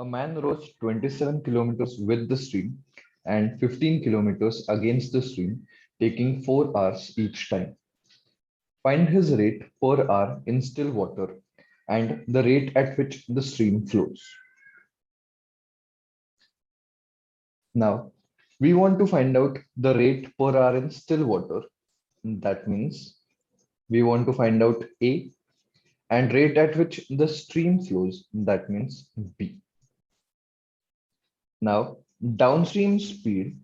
A man rows 27 kilometers with the stream and 15 kilometers against the stream, taking 4 hours each time. Find his rate per hour in still water and the rate at which the stream flows. Now, we want to find out the rate per hour in still water. That means we want to find out A, and rate at which the stream flows. That means B. Now, downstream speed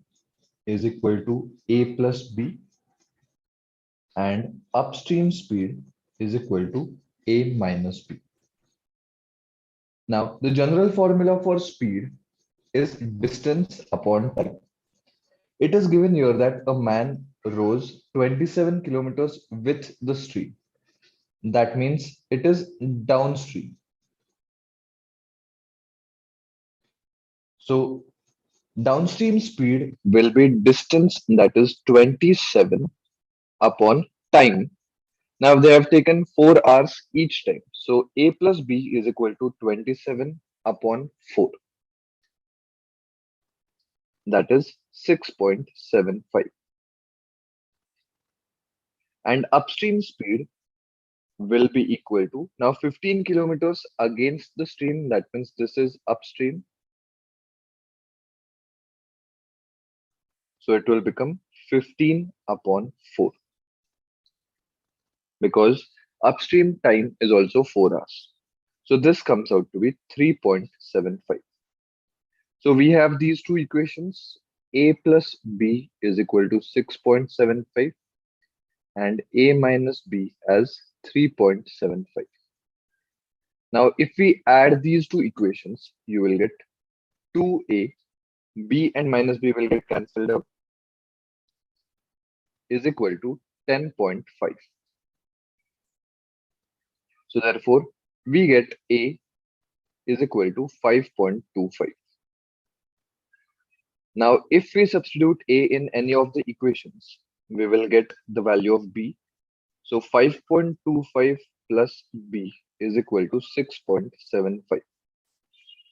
is equal to A plus B, and upstream speed is equal to A minus B. Now, the general formula for speed is distance upon time. It is given here that a man rows 27 kilometers with the stream. That means it is downstream. So downstream speed will be distance, that is 27 upon time. Now they have taken 4 hours each time. So A plus B is equal to 27 upon 4. That is 6.75. And upstream speed will be equal to, now 15 kilometers against the stream. That means this is upstream. So it will become 15 upon 4, because upstream time is also 4 hours. So this comes out to be 3.75. So we have these two equations. A plus B is equal to 6.75 and A minus B as 3.75. Now, if we add these two equations, you will get 2A, B and minus B will get cancelled out, is equal to 10.5. So therefore, we get A is equal to 5.25. Now, if we substitute A in any of the equations, we will get the value of B. So 5.25 plus B is equal to 6.75.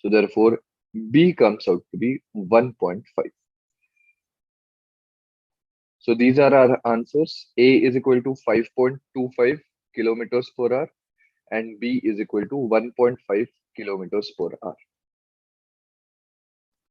So therefore, B comes out to be 1.5. So these are our answers. A is equal to 5.25 kilometers per hour and B is equal to 1.5 kilometers per hour.